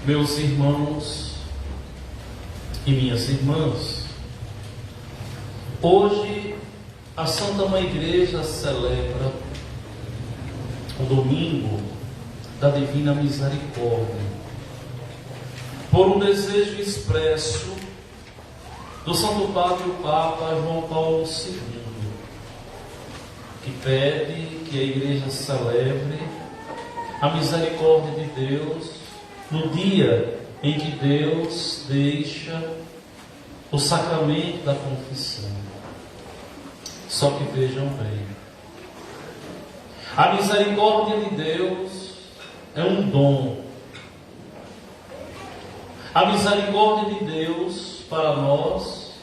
Meus irmãos e minhas irmãs, hoje a Santa Mãe Igreja celebra o domingo da Divina Misericórdia, por um desejo expresso do Santo Padre e o Papa João Paulo II, que pede que a Igreja celebre a misericórdia de Deus no dia em que Deus deixa o sacramento da confissão. Só que vejam bem, a misericórdia de Deus é um dom. A misericórdia de Deus para nós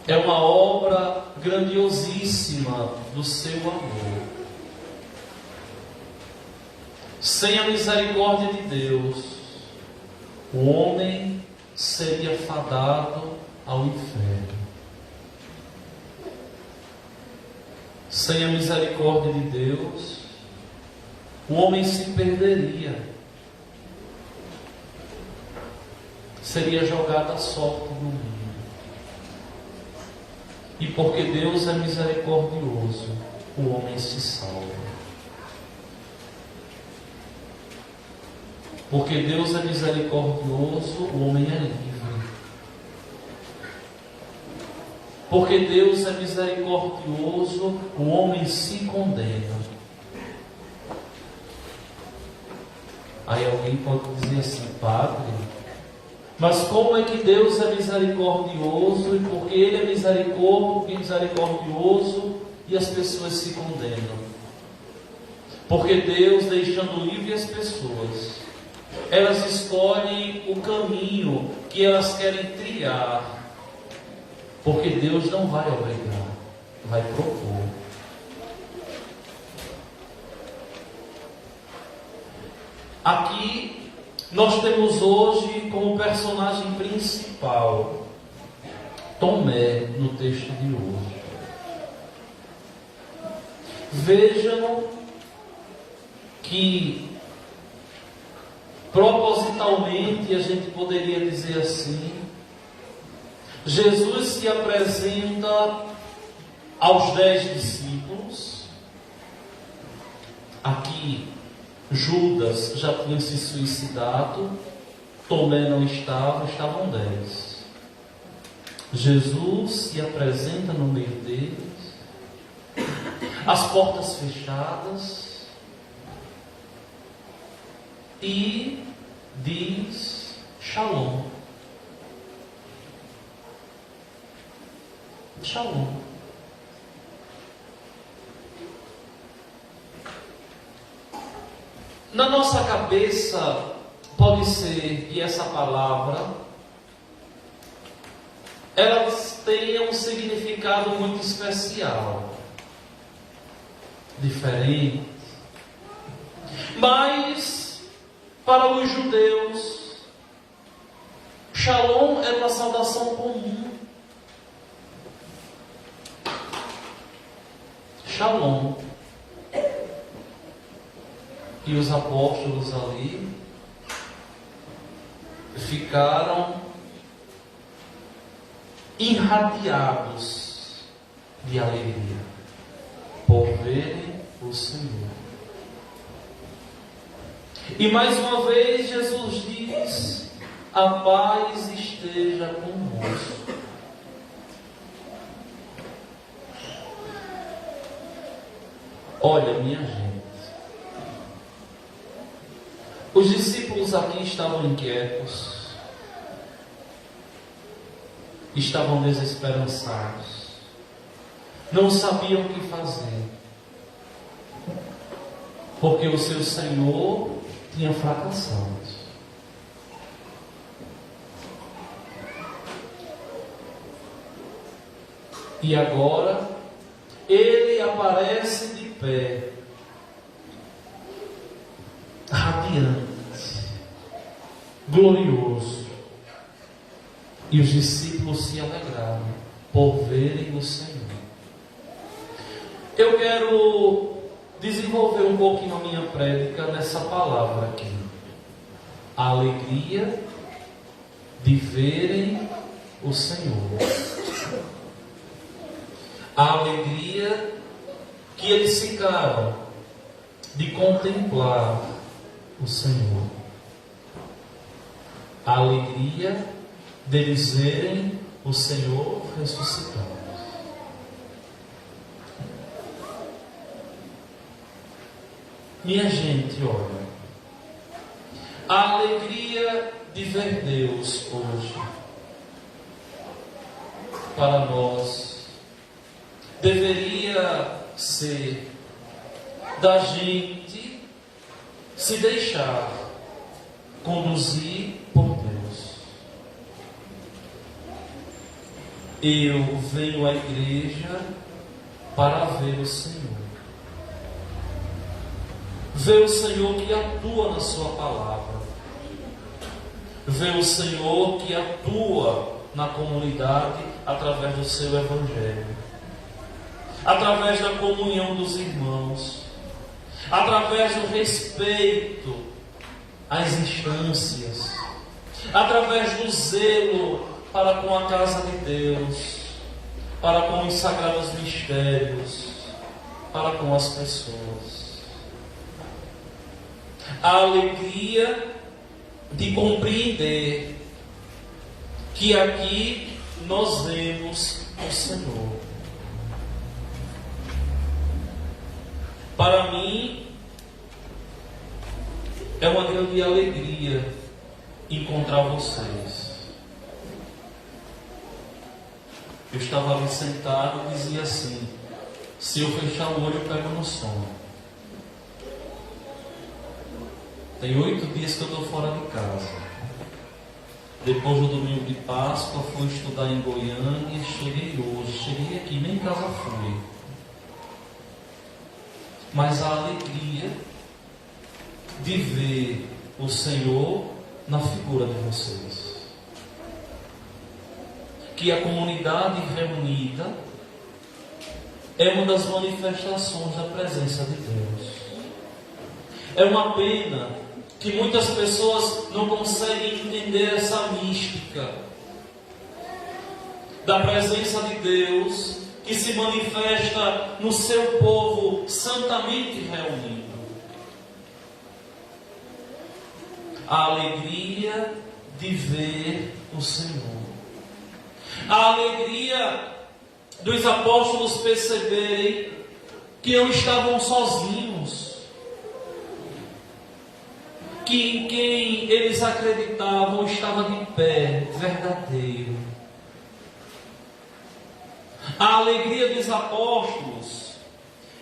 é uma obra grandiosíssima do seu amor. Sem a misericórdia de Deus, o homem seria fadado ao inferno. Sem a misericórdia de Deus, o homem se perderia. Seria jogado à sorte no mundo. E porque Deus é misericordioso, o homem se salva. Porque Deus é misericordioso, o homem é livre. Porque Deus é misericordioso, o homem se condena. Aí alguém pode dizer assim: Padre, mas como é que Deus é misericordioso, e porque Ele é misericordioso e as pessoas se condenam? Porque Deus, deixando livre as pessoas, elas escolhem o caminho que elas querem trilhar. Porque Deus não vai obrigar, vai propor. Aqui nós temos hoje como personagem principal Tomé, no texto de hoje. Vejam que propositalmente, a gente poderia dizer assim, Jesus se apresenta aos 10 discípulos. Aqui Judas já tinha se suicidado, Tomé não estava, estavam 10. Jesus se apresenta no meio deles, as portas fechadas, e diz Shalom. Shalom. Na nossa cabeça pode ser que essa palavra ela tenha um significado muito especial, diferente, mas para os judeus, Shalom era uma saudação comum. Shalom. E os apóstolos ali ficaram irradiados de alegria por verem o Senhor. E mais uma vez Jesus diz: a paz esteja convosco. Olha, minha gente, os discípulos aqui estavam inquietos, estavam desesperançados, não sabiam o que fazer, porque o seu Senhor tinha fracassado. E agora ele aparece de pé, radiante, glorioso. E os discípulos se alegraram por verem o Senhor. Eu quero desenvolver um pouquinho a minha prédica nessa palavra aqui. a alegria de verem o Senhor. A alegria que eles ficaram de contemplar o Senhor. A alegria deles verem o Senhor ressuscitado. Minha gente, olha, a alegria de ver Deus hoje, para nós, deveria ser da gente se deixar conduzir por Deus. Eu venho à igreja para ver o Senhor. Ver o Senhor que atua na sua palavra. Ver o Senhor que atua na comunidade através do seu evangelho. Através da comunhão dos irmãos. Através do respeito às instâncias. Através do zelo para com a casa de Deus. Para com os sagrados mistérios. Para com as pessoas. A alegria de compreender que aqui nós vemos o Senhor. Para mim, é uma grande alegria encontrar vocês. Eu estava ali sentado e dizia assim: se eu fechar o olho, eu pego no sono. Tem 8 dias que eu estou fora de casa. Depois do domingo de Páscoa, fui estudar em Goiânia. Cheguei hoje. Cheguei aqui, nem em casa fui. Mas a alegria de ver o Senhor na figura de vocês. Que a comunidade reunida é uma das manifestações da presença de Deus. É uma pena que muitas pessoas não conseguem entender essa mística da presença de Deus que se manifesta no seu povo santamente reunido. A alegria de ver o Senhor. A alegria dos apóstolos perceberem que não estavam sozinhos. Que em quem eles acreditavam estava de pé, verdadeiro. A alegria dos apóstolos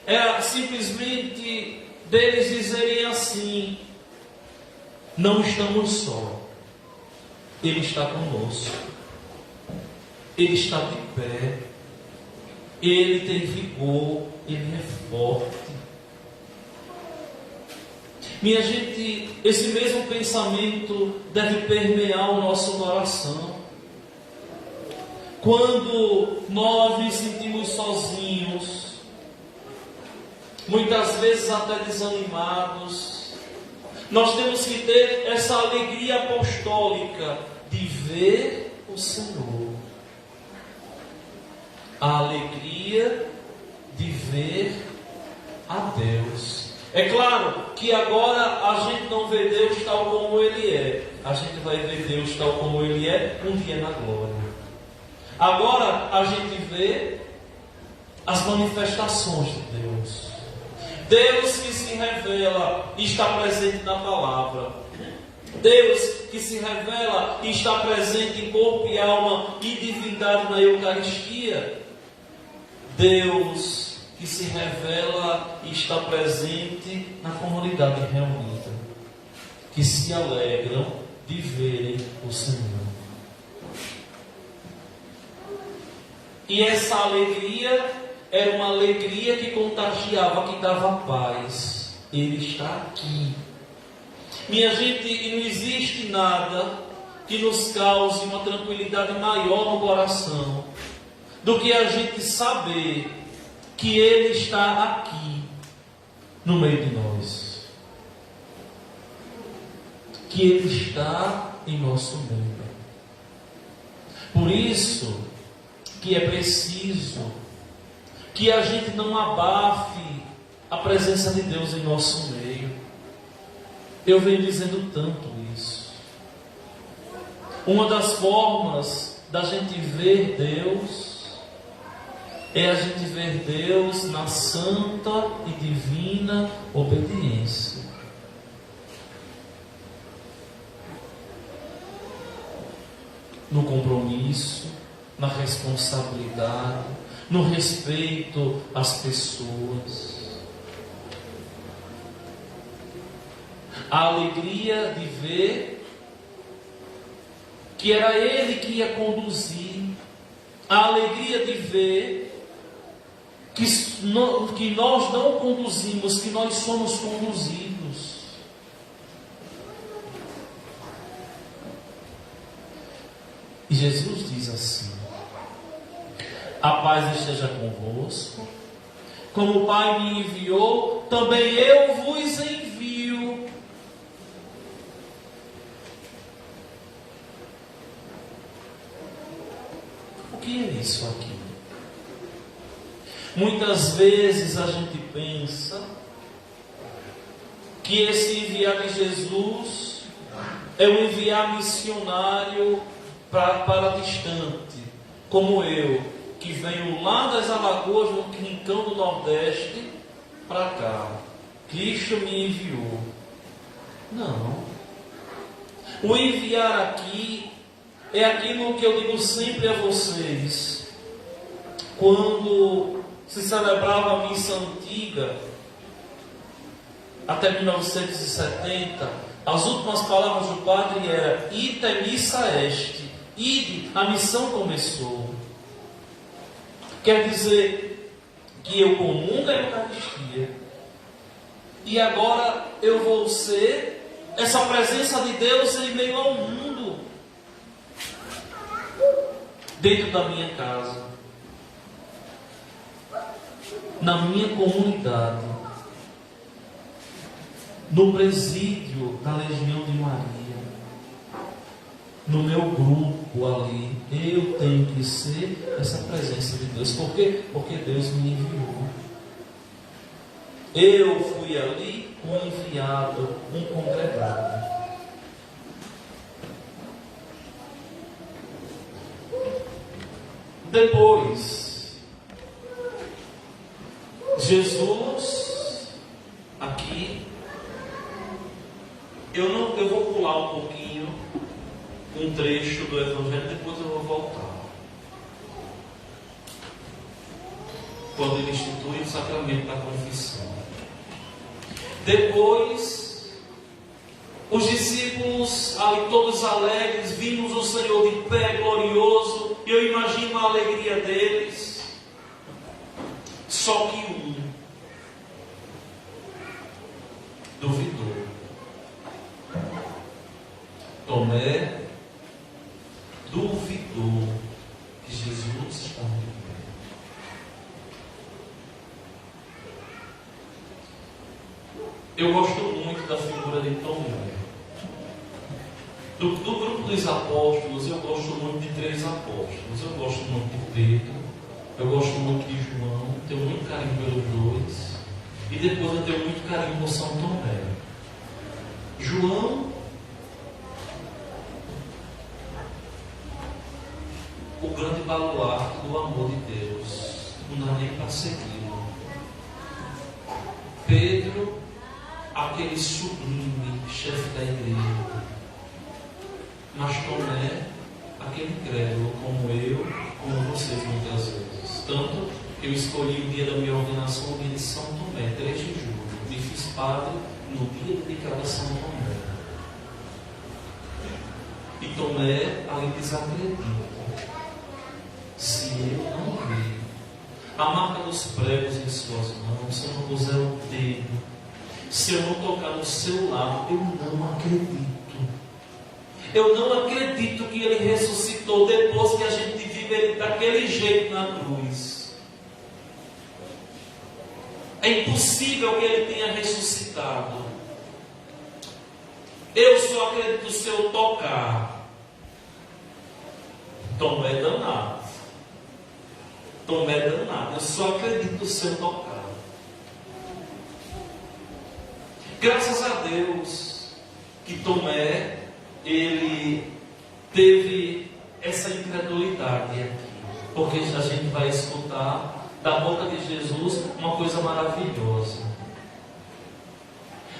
era simplesmente deles dizerem assim: não estamos só, Ele está conosco, Ele está de pé, Ele tem vigor, Ele é forte. Minha gente, esse mesmo pensamento deve permear o nosso coração. Quando nós nos sentimos sozinhos, muitas vezes até desanimados, nós temos que ter essa alegria apostólica de ver o Senhor. A alegria de ver a Deus. É claro que agora a gente não vê Deus tal como Ele é. A gente vai ver Deus tal como Ele é um dia na glória. Agora a gente vê as manifestações de Deus. Deus que se revela e está presente na palavra. Deus que se revela e está presente em corpo e alma e divindade na Eucaristia. Deus que se revela e está presente na comunidade reunida, que se alegram de verem o Senhor. E essa alegria era uma alegria que contagiava, que dava paz. Ele está aqui. Minha gente, e não existe nada que nos cause uma tranquilidade maior no coração do que a gente saber que Ele está aqui, no meio de nós. Que que Ele está em nosso meio. Por isso que é preciso que a gente não abafe a presença de Deus em nosso meio. Eu venho dizendo tanto isso. Uma das formas da gente ver Deus é a gente ver Deus na santa e divina obediência. No compromisso, na responsabilidade, no respeito às pessoas. A alegria de ver que era Ele que ia conduzir. A alegria de ver que nós não conduzimos, que nós somos conduzidos. E Jesus diz assim: a paz esteja convosco, como o Pai me enviou, também eu vos envio. O que é isso aqui? Muitas vezes a gente pensa que esse enviar de Jesus é um enviar missionário para distante, como eu, que venho lá das Alagoas, no rincão do Nordeste, para cá. Cristo me enviou. Não. O enviar aqui é aquilo que eu digo sempre a vocês. Quando se celebrava a missa antiga, até 1970, as últimas palavras do padre eram: ite missa est. Ide, a missão começou. Quer dizer que eu comungo a Eucaristia e agora eu vou ser essa presença de Deus em meio ao mundo, dentro da minha casa, na minha comunidade, no presídio da Legião de Maria, no meu grupo ali. Eu tenho que ser essa presença de Deus. Por quê? Porque Deus me enviou. Eu fui ali um enviado, um congregado. Depois, Jesus, aqui, eu vou pular um pouquinho um trecho do Evangelho, depois eu vou voltar. Quando ele institui o sacramento da confissão. Depois, os discípulos, ali todos alegres, vimos o Senhor de pé, glorioso. Eu imagino a alegria deles. Só que um duvidou. Tomé duvidou que Jesus estava de pé. Eu gosto muito da figura de Tomé. Do grupo dos apóstolos, eu gosto muito de 3 apóstolos. Eu gosto muito de Pedro, eu gosto muito de João, tenho muito carinho pelos 2, e depois eu tenho muito carinho por São Tomé. João, o grande baluarte do amor de Deus, não dá nem para segui-lo. Pedro, aquele sublime chefe da igreja. Mas Tomé, aquele incrédulo, como eu, como vocês muitas vezes. Tanto que eu escolhi o dia da minha ordenação, o dia de São Tomé, 3 de julho. Me fiz padre no dia dedicado a São Tomé. E Tomé ali desacredita. Se eu não ver a marca dos pregos em suas mãos, se eu não puser o dedo, se eu não tocar no seu lado, eu não acredito. Eu não acredito que ele ressuscitou depois que a gente vive ele daquele jeito na cruz. É impossível que ele tenha ressuscitado. Eu só acredito se eu tocar. Tomé é danado. Tomé é danado. Eu só acredito se eu tocar. Graças a Deus que Tomé, ele teve essa incredulidade aqui. Porque a gente vai escutar da boca de Jesus uma coisa maravilhosa.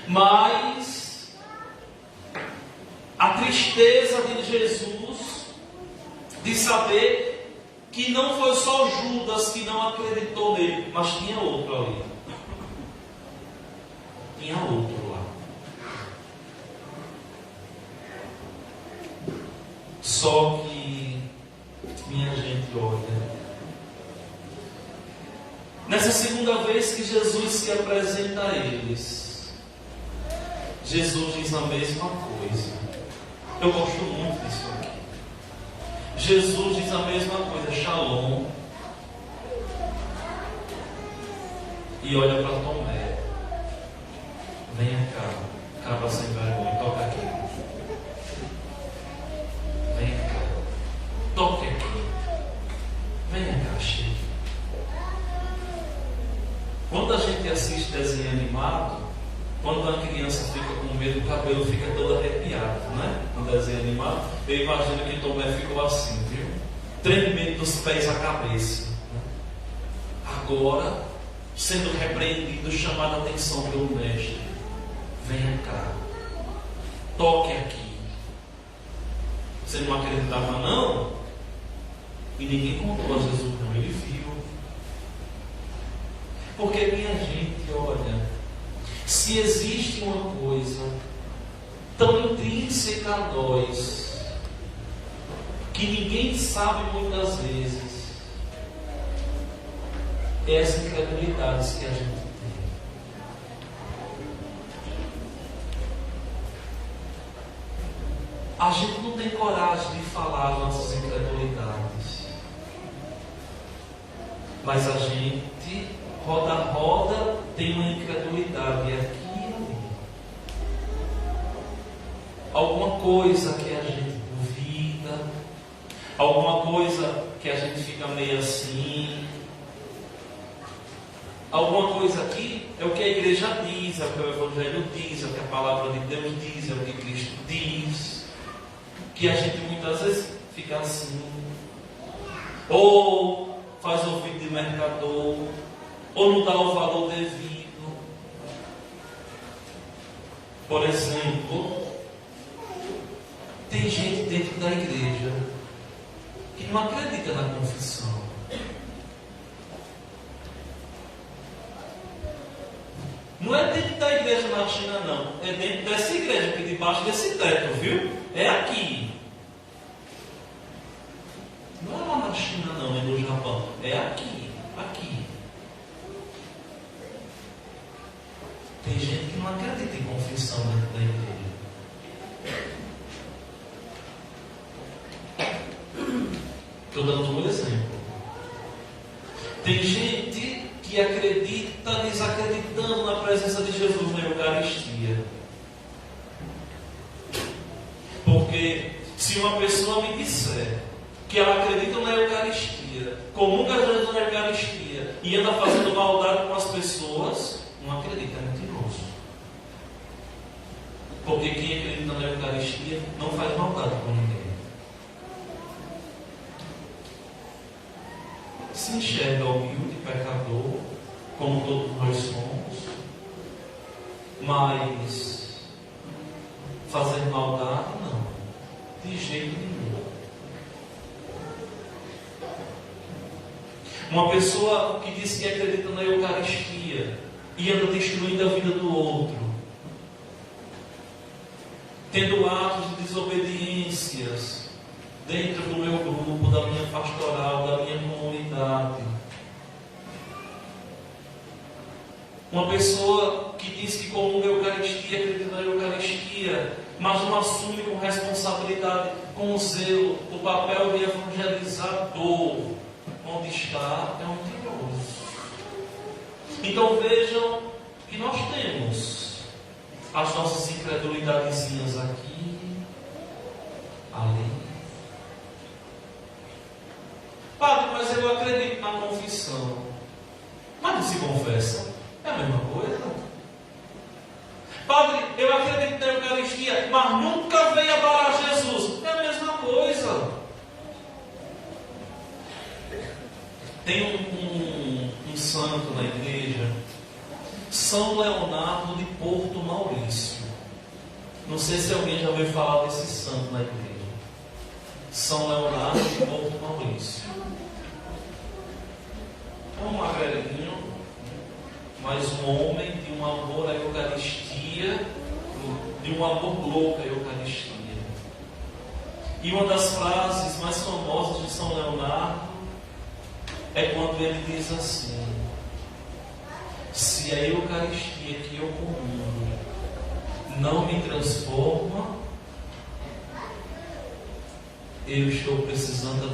Mas a tristeza de Jesus de saber que não foi só Judas que não acreditou nele, mas tinha outro ali. Tinha outro lá. Só que, minha gente, olha, nessa segunda vez que Jesus se apresenta a eles, Jesus diz a mesma coisa. Eu gosto muito disso aqui. Jesus diz a mesma coisa, Shalom. E olha para Tomé. Venha cá, cabra sem vergonha, toca aqui. Venha cá, toque aqui. Venha cá, chegue. Quando a gente assiste desenho animado, quando a criança fica com medo, o cabelo fica todo arrepiado, né? No desenho animado, eu imagino que Tomé ficou assim, viu? Tremendo dos pés à cabeça. Né? Agora, sendo repreendido, chamado a atenção pelo mestre. Venha cá, toque aqui. Você não acreditava não? E ninguém contou a Jesus não, ele viu. Porque, minha gente, olha, se existe uma coisa tão intrínseca a nós, que ninguém sabe muitas vezes, é as incredulidades que a gente tem. A gente não tem coragem de falar as nossas incredulidades, mas a gente roda tem uma incredulidade aqui e ali. Alguma coisa que a gente duvida, alguma coisa que a gente fica meio assim, alguma coisa aqui é o que a igreja diz, é o que o Evangelho diz, é o que a palavra de Deus diz, é o que Cristo diz, que a gente muitas vezes fica assim, ou faz ouvido de mercador, ou não dá o valor devido. Por exemplo, tem gente dentro da igreja que não acredita na confissão. Não é dentro da igreja na China, não. É dentro dessa igreja, aqui debaixo desse teto, viu? É aqui. Não é lá na China, não, é no Japão. É aqui. Aqui. Tem gente que não acredita em confissão dentro da igreja. Estou dando um exemplo. Tem gente que acredita desacreditando na presença de Jesus na Eucaristia. Porque se uma pessoa me disser que ela acredita na Eucaristia, comunga Jesus na Eucaristia e anda fazendo maldade com as pessoas, não acredita, é mentiroso. Porque quem acredita na Eucaristia não faz maldade com ninguém. Se enxerga humilde, pecador, como todos nós somos, mas fazer maldade, não, de jeito nenhum. Uma pessoa que diz que acredita na Eucaristia e anda destruindo a vida do outro, tendo atos de desobediências dentro do meu grupo, da minha pastoral, da minha comunidade. Uma pessoa que diz que comunga a Eucaristia, acredita na Eucaristia, mas não assume com responsabilidade, com zelo, o papel de evangelizador. Onde está é um mentiroso. Então vejam que nós temos as nossas incredulidadezinhas aqui, ali. Padre, mas eu acredito na confissão. Mas não se confessa. É a mesma coisa. Padre, eu acredito na Eucaristia, mas nunca veio adorar Jesus. É a mesma coisa. Tem um santo na igreja, São Leonardo de Porto Maurício. Não sei se alguém já ouviu falar desse santo na igreja. São Leonardo de Porto Maurício. É um magrelinho, mas um homem de um amor à Eucaristia, de um amor louco à Eucaristia. E uma das frases mais famosas de São Leonardo é quando ele diz assim: se a Eucaristia que eu comungo não me transforma, eu estou precisando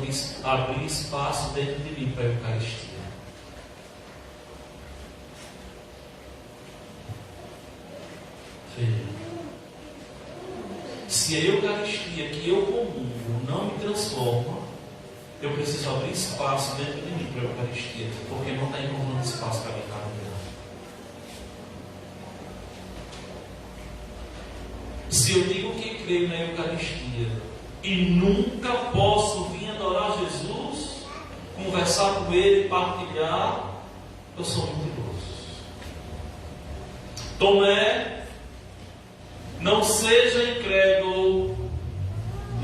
abrir espaço dentro de mim para a Eucaristia. Veja. Se a Eucaristia que eu comungo não me transforma, eu preciso abrir espaço dentro de mim para a Eucaristia, porque não está encontrando espaço para mim caminhar. Se eu digo que creio na Eucaristia e nunca posso vir adorar Jesus, conversar com Ele, partilhar, eu sou mentiroso. Tomé, não seja incrédulo,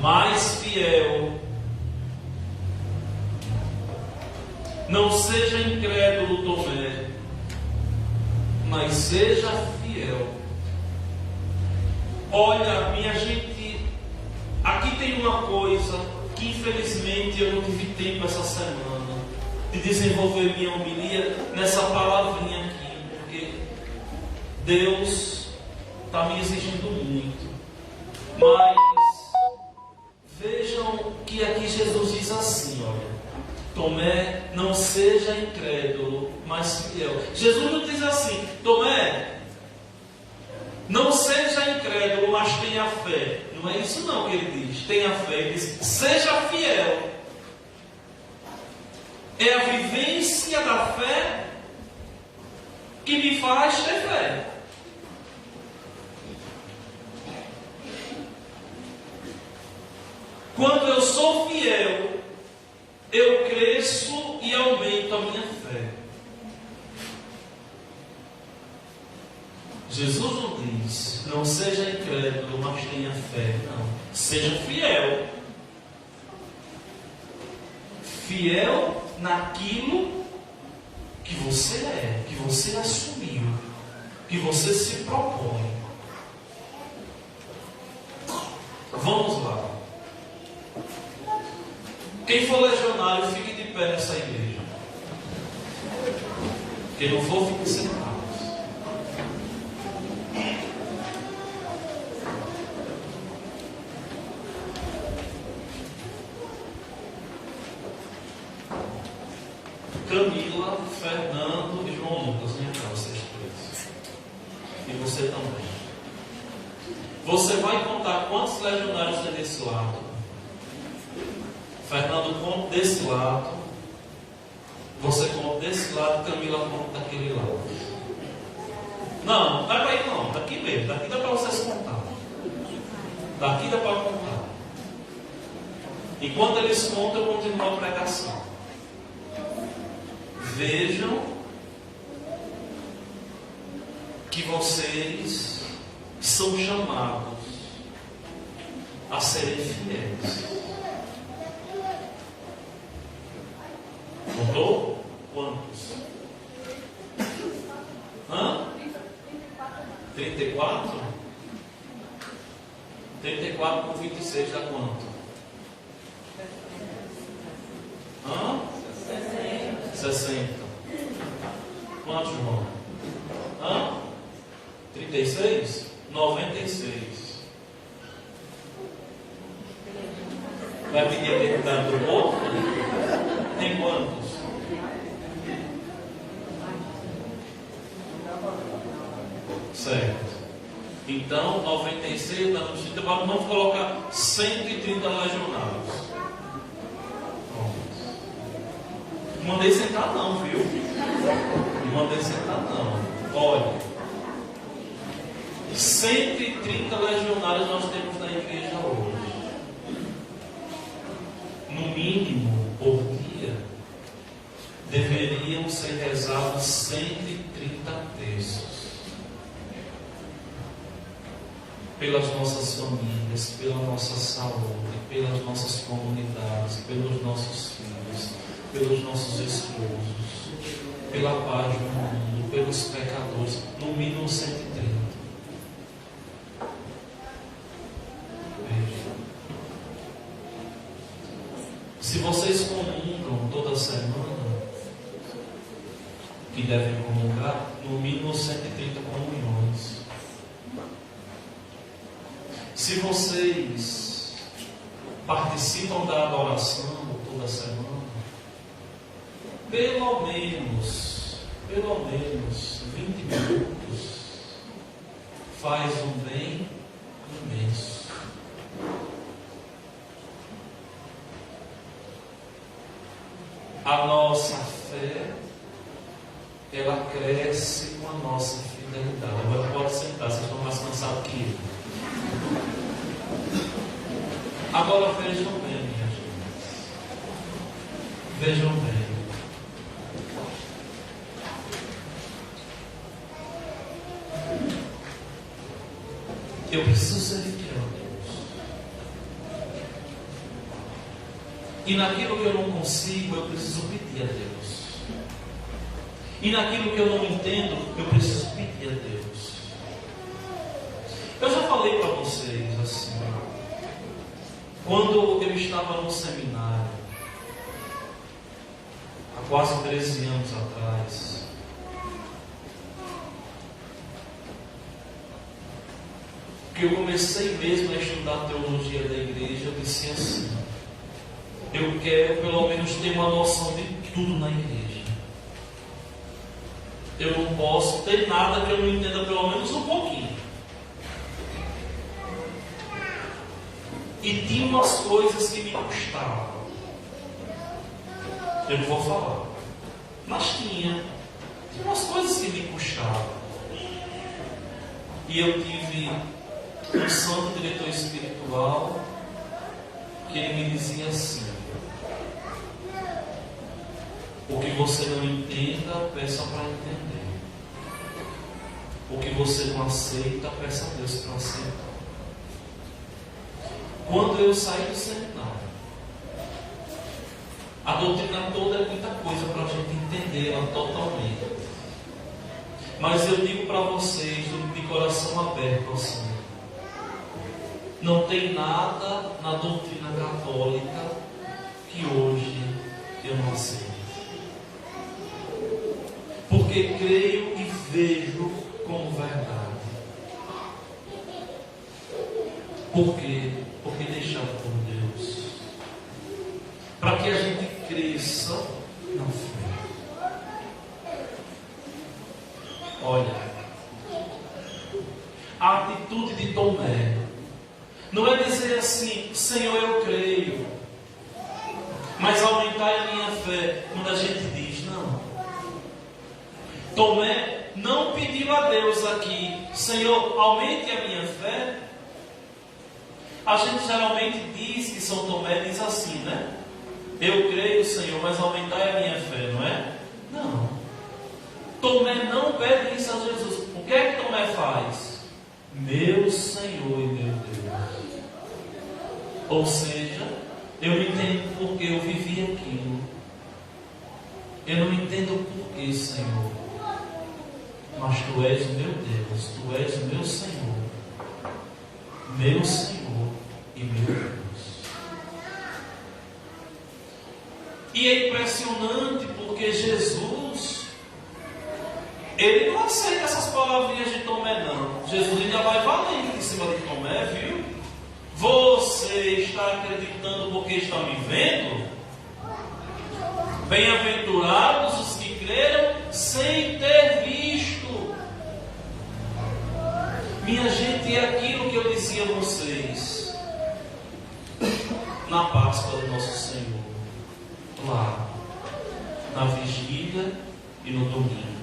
mas fiel. Não seja incrédulo, Tomé, mas seja fiel. Olha, minha gente, aqui tem uma coisa que infelizmente eu não tive tempo essa semana de desenvolver minha homilia nessa palavrinha aqui, porque Deus está me exigindo muito. Mas vejam que aqui Jesus diz assim, olha: Tomé, não seja incrédulo, mas fiel. Jesus não diz assim: Tomé, não seja incrédulo, mas tenha fé. Não é isso não que ele diz. Tenha fé. Ele diz: seja fiel. É a vivência da fé que me faz ter fé. Quando eu sou fiel, eu cresço e aumento a minha fé. Jesus não diz: não seja incrédulo, mas tenha fé. Não. Seja fiel. Fiel naquilo que você é, que você assumiu, que você se propõe. Vamos lá. Quem for legionário, fique de pé nessa igreja. Quem não for, fique sentado. Camila, Fernando e João Lucas, vem cá, vocês três. E você também. Você vai contar quantos legionários tem desse lado. Fernando conta desse lado. Você conta desse lado, Camila conta daquele lado. Não, não dá para ir não, daqui mesmo. Daqui dá para vocês contar. Daqui dá para contar. Enquanto eles contam, eu continuo a pregação. Vejam que vocês são chamados a serem fiéis. Contou? Quantos? 34? 34 com 26 dá quanto? 60. Quantos, João? 36? 96. Vai pedir a identidade do povo? Tem quantos? Certo. Então, 96 da justiça, vamos colocar 130 legionários. Não mandei sentar não, viu? Não mandei sentar não. Olha, 130 legionários nós temos na igreja hoje. No mínimo, por dia, deveriam ser rezados 130 terços. Pelas nossas famílias, pela nossa saúde, pelas nossas comunidades, pelos nossos filhos, pelos nossos esposos, pela paz do mundo, pelos pecadores, no mínimo 130. Veja. Se vocês comungam toda semana, que devem comungar, no mínimo 130 comunhões. Se vocês participam da adoração toda semana, pelo menos 20 minutos faz um bem imenso. A nossa fé, ela cresce com a nossa fidelidade. Agora pode sentar, vocês estão mais cansados que eu. Agora vejam bem, minha gente. Vejam bem. Eu preciso ser fiel a Deus. E naquilo que eu não consigo, eu preciso pedir a Deus. E naquilo que eu não entendo, eu preciso pedir a Deus. Eu já falei para vocês assim, quando eu estava no seminário, há quase 13 anos atrás, que eu comecei mesmo a estudar a teologia da igreja, eu disse assim: eu quero pelo menos ter uma noção de tudo na igreja. Eu não posso ter nada que eu não entenda pelo menos um pouquinho. E tinha umas coisas que me custavam. Eu não vou falar, mas tinha umas coisas que me custavam. E eu tive um santo diretor espiritual que ele me dizia assim: o que você não entenda, peça para entender. O que você não aceita, peça a Deus para aceitar. Quando eu saí do seminário, a doutrina toda é muita coisa para a gente entender ela totalmente. Mas eu digo para vocês, de coração aberto assim, não tem nada na doutrina católica que hoje eu não aceito. Porque creio e vejo como verdade. Por quê? Porque deixado por Deus, para que a gente cresça na fé. Olha, a atitude de Tomé não é dizer assim: Senhor, eu creio, mas aumentar a minha fé. Quando a gente diz não, Tomé não pediu a Deus aqui: Senhor, aumente a minha fé. A gente geralmente diz que São Tomé diz assim, né? Eu creio, Senhor, mas aumentai a minha fé, não é? Não. Tomé não pede isso a Jesus. O que é que Tomé faz? Meu Senhor e meu Deus. Ou seja, eu não entendo porque eu vivi aquilo. Eu não entendo o porquê, Senhor. Mas Tu és o meu Deus, Tu és o meu Senhor. Meu Senhor e meu Deus. E é impressionante porque Jesus, Ele não aceita essas palavrinhas de Tomé não. Jesus ainda vai valendo em cima de Tomé, viu? Você está acreditando porque está me vendo? Bem-aventurados os que creram sem ter visto. Minha gente, é aquilo que eu dizia a vocês na Páscoa do nosso Senhor, lá, na vigília e no domingo.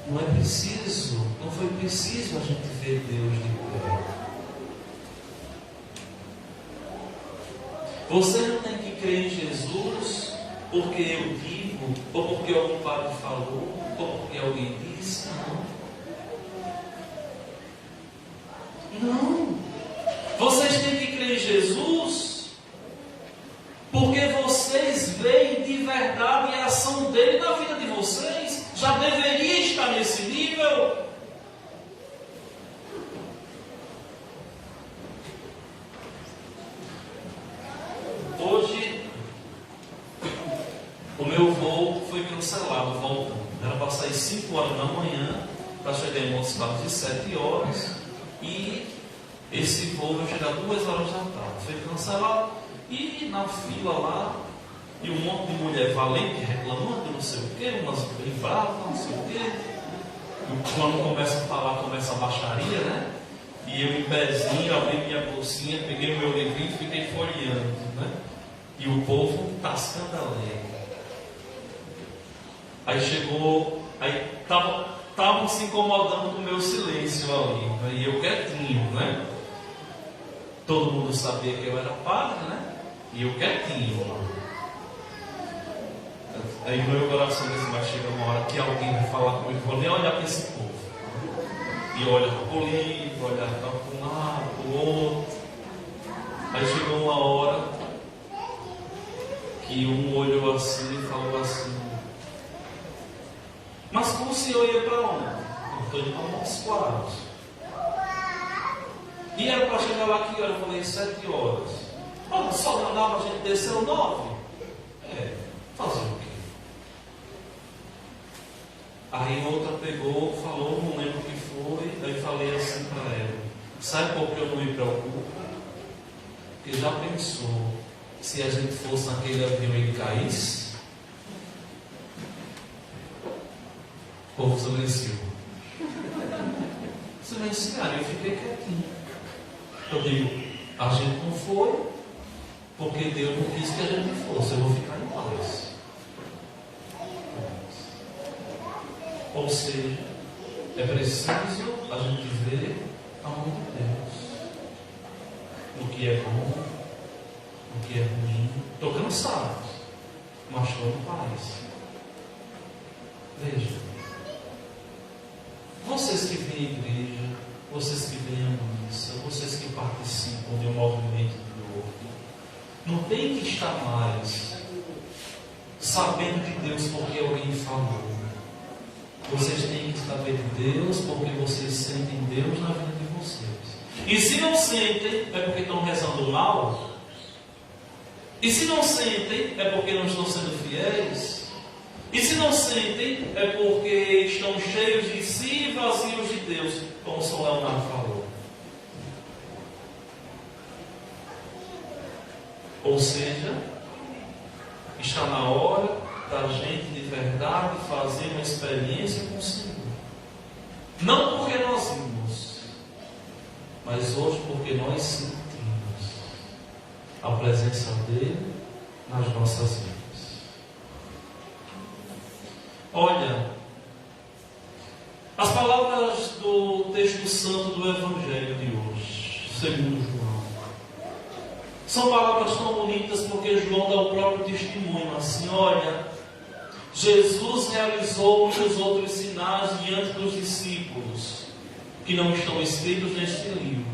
Não é preciso, não foi preciso a gente ver Deus de perto. Você não tem que crer em Jesus porque eu digo, ou porque algum padre falou, ou porque alguém disse. Não. Vocês têm que crer em Jesus porque vocês veem de verdade a ação dele na vida de vocês. Já deveria estar nesse nível. Hoje o meu voo foi cancelado voltando. Era para sair 5 horas da manhã, para chegar em Montes Claros de 7 horas, e esse voo vai chegar 2 horas da tarde. Foi cancelado, e na fila lá, e um monte de mulher valente reclamando, não sei o que, umas bem bravas, não sei o que. E quando começa a falar, começa a baixaria, né? E eu em pezinho, abri minha bolsinha, peguei meu livrinho e fiquei folheando, né? E o povo tascando a lei. Aí chegou, aí estavam se incomodando com o meu silêncio ali, e eu quietinho, né? Todo mundo sabia que eu era padre, né? E eu quietinho. Aí no meu coração disse, mas chega uma hora que alguém vai falar comigo, vou nem olhar para esse povo. E olha para o livro, olha para um lado, para o outro. Aí chegou uma hora que um olhou assim e falou assim, mas como o senhor ia para onde? Eu estou indo para Montes Claros. E era para chegar lá que hora? Eu falei 7 horas. Mas só não dava, a gente desceu 9. Fazer o quê? Aí outra pegou, falou, não lembro o que foi. Aí falei assim para ela, sabe por que eu não me preocupo? Porque já pensou, se a gente fosse naquele avião e caísse? O povo silenciou. Silenciaram, eu fiquei quietinho. Eu digo, a gente não foi, porque Deus não quis que a gente fosse, eu vou ficar em paz. Ou seja, é preciso a gente ver a mão de Deus. No que é bom, no que é ruim. Estou cansado, mas estou em paz. Veja, vocês que vêm à igreja, vocês que vêm à missa, vocês que participam de um movimento de outro, não tem que estar mais sabendo de Deus porque alguém falou. Vocês têm que saber de Deus porque vocês sentem Deus na vida de vocês. E se não sentem, é porque estão rezando mal. E se não sentem, é porque não estão sendo fiéis. E se não sentem, é porque estão cheios de si e vazios de Deus, como o São Leonardo falou. Ou seja, está na hora da gente de verdade fazer uma experiência com o Senhor. Não porque nós vimos, mas hoje porque nós sentimos a presença dele nas nossas vidas. Olha, as palavras do texto santo do Evangelho de hoje, segundo João, são palavras tão bonitas porque João dá o próprio testemunho assim, olha, Jesus realizou muitos outros sinais diante dos discípulos, que não estão escritos neste livro.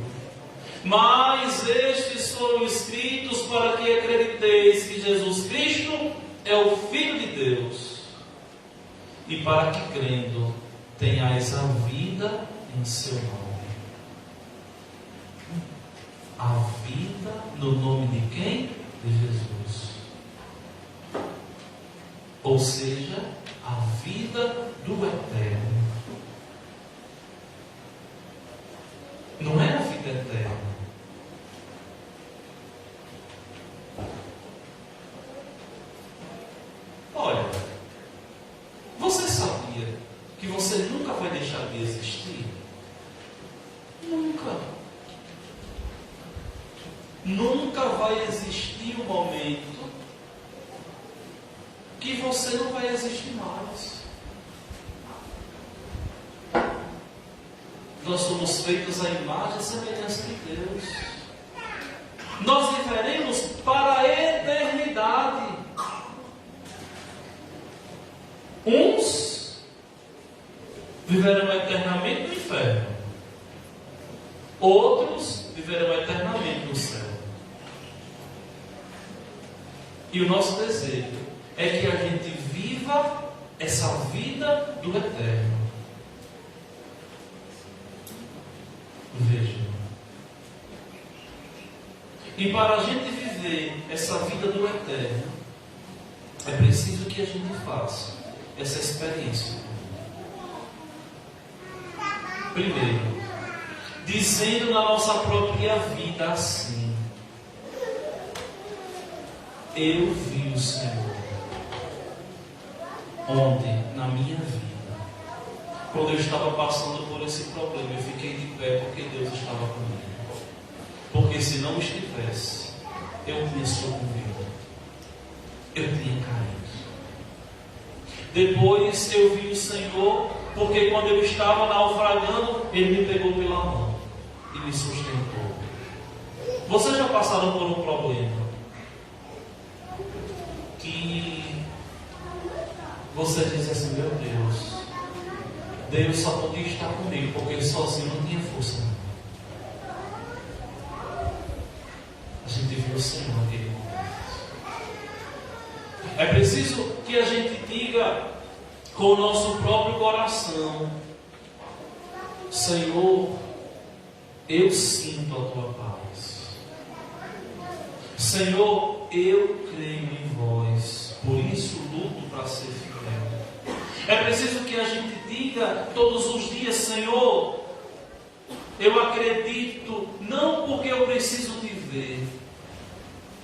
Mas estes foram escritos para que acrediteis que Jesus Cristo é o Filho de Deus, e para que, crendo, tenhais a vida em seu nome. A vida no nome de quem? De Jesus. Ou seja, a vida do eterno. Não é a vida eterna. Olha, você sabia que você nunca vai deixar Nunca vai existir um momento que você não vai existir mais. Nós somos feitos à imagem e semelhança de Deus. Nós viveremos para a eternidade. Uns viverão eternamente no inferno. Outros viverão eternamente no céu. E o nosso desejo é que a gente viva essa vida do eterno. Veja. E para a gente viver essa vida do eterno, é preciso que a gente faça essa experiência. Primeiro, dizendo na nossa própria vida assim: eu vi o Senhor ontem na minha vida. Quando eu estava passando por esse problema, eu fiquei de pé porque Deus estava comigo. Porque se não estivesse, eu tinha sucumbido. Eu tinha caído. Depois eu vi o Senhor, porque quando eu estava naufragando, Ele me pegou pela mão e me sustentou. Vocês já passaram por um problema que você diz assim: meu Deus só podia estar comigo, porque Ele sozinho não tinha força. A gente viu o Senhor naquele momento. É preciso que a gente diga com o nosso próprio coração: Senhor, eu sinto a Tua paz. Senhor, eu creio em Vós, por isso luto para ser fiel. É preciso que a gente diga todos os dias: Senhor, eu acredito, não porque eu preciso te ver,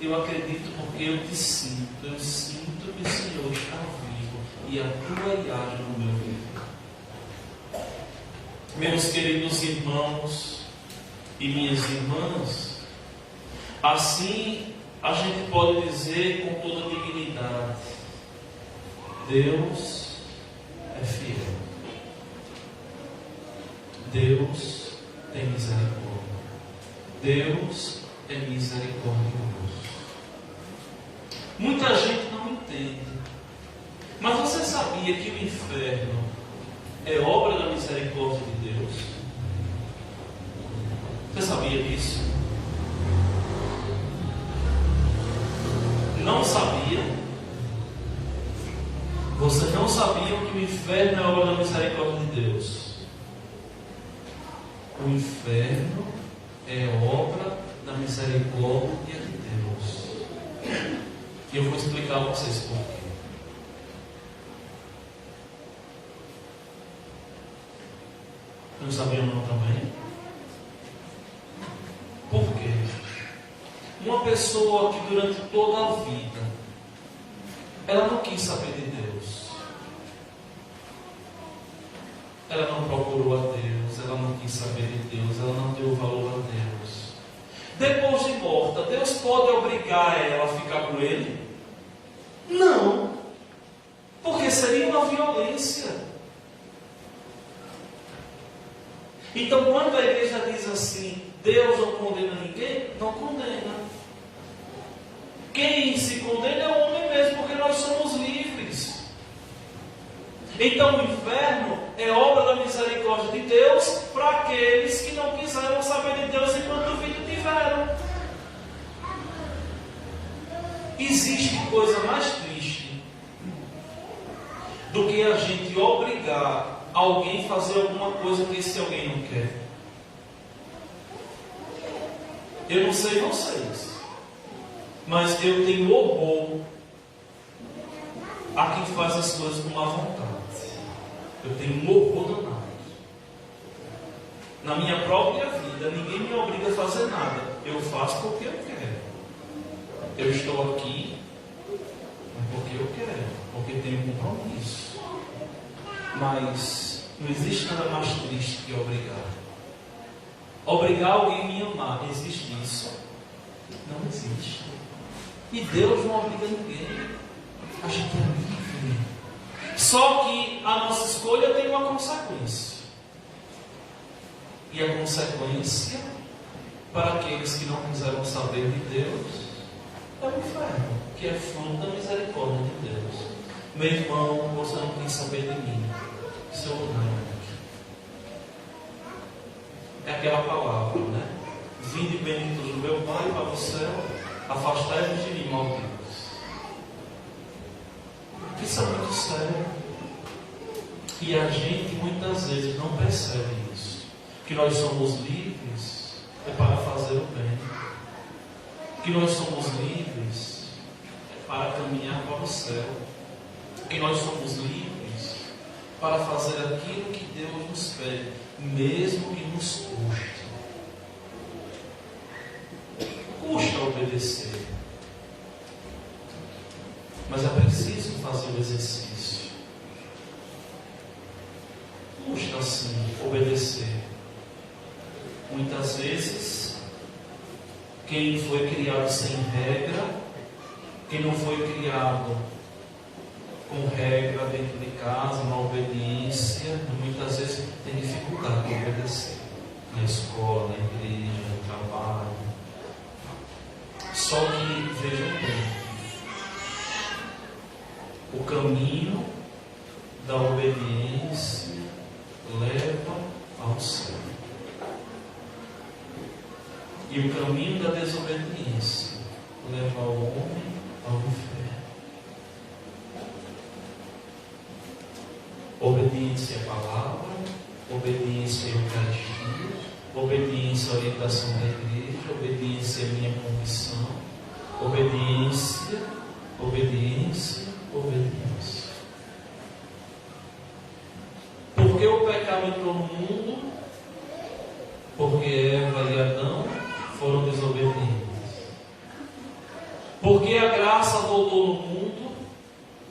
eu acredito porque eu te sinto. Eu sinto que o Senhor está vivo e atua e age no meu viver. Meus queridos irmãos e minhas irmãs, assim a gente pode dizer com toda dignidade: Deus é fiel. Deus tem misericórdia. Deus é misericordioso. Muita gente não entende. Mas você sabia que o inferno é obra da misericórdia de Deus? Você sabia disso? Não sabia? Você não sabia que o inferno é obra da misericórdia de Deus? O inferno é obra da misericórdia de Deus. E eu vou explicar a vocês por quê. Não sabiam não também? Por quê? Uma pessoa que durante toda a vida ela não quis saber de Deus, ela não procurou a Deus, ela não quis saber de Deus, ela não deu valor a Deus. Depois de morta, Deus pode obrigar ela a ficar com Ele? Não, porque seria uma violência. Então, quando a igreja diz assim: Deus não condena ninguém, não condena. Quem se condena é o homem mesmo, porque nós somos livres. Então, o inferno é obra da misericórdia de Deus para aqueles que não quiseram saber de Deus enquanto vida tiveram. Existe coisa mais triste do que a gente obrigar alguém a fazer alguma coisa que esse alguém não quer. Eu não sei vocês, mas eu tenho horror a quem faz as coisas com má vontade. Eu tenho um horror danado. Na minha própria vida, ninguém me obriga a fazer nada. Eu faço porque eu quero. Eu estou aqui porque eu quero, porque tenho um compromisso. Mas não existe nada mais triste que obrigar. obrigar alguém a me amar. Existe isso? Não existe. E Deus não obriga ninguém. A gente é livre. Só que a nossa escolha tem uma consequência. E a consequência, para aqueles que não quiseram saber de Deus, é o inferno, que é fruto da misericórdia de Deus. Meu irmão, você não quis saber de mim. Seu lugar é aquela palavra, né? Vinde benditos do meu Pai para o céu, afastai-vos de mim, malditos. Isso é muito sério. E a gente muitas vezes não percebe isso. Que nós somos livres é para fazer o bem. Que nós somos livres é para caminhar para o céu. Que nós somos livres para fazer aquilo que Deus nos pede, mesmo que nos custe. Custa obedecer, mas é preciso fazer o exercício. Custa sim obedecer. Muitas vezes, quem foi criado sem regra, quem não foi criado com regra dentro de casa, na obediência, muitas vezes tem dificuldade de obedecer. Na escola, na igreja, no trabalho. Só que, vejam bem, o caminho da obediência leva ao céu. E o caminho da desobediência leva o homem ao inferno. Obediência à palavra, obediência à Eucaristia, obediência à orientação da igreja, obediência à minha convicção, obediência, obediência, obediência. Por que o pecado entrou no mundo? Porque Eva e Adão foram desobedientes. Por que a graça voltou no mundo?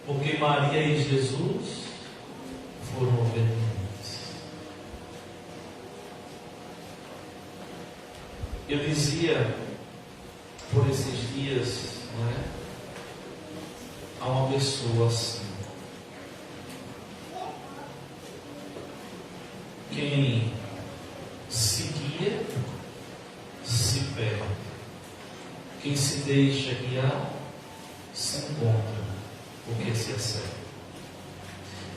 Porque Maria e Jesus foram obedientes. Eu dizia por esses dias, né, a uma pessoa assim: quem se guia, se perde. Quem se deixa guiar, se encontra, porque se acerta.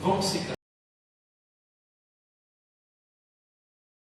Vamos ficar.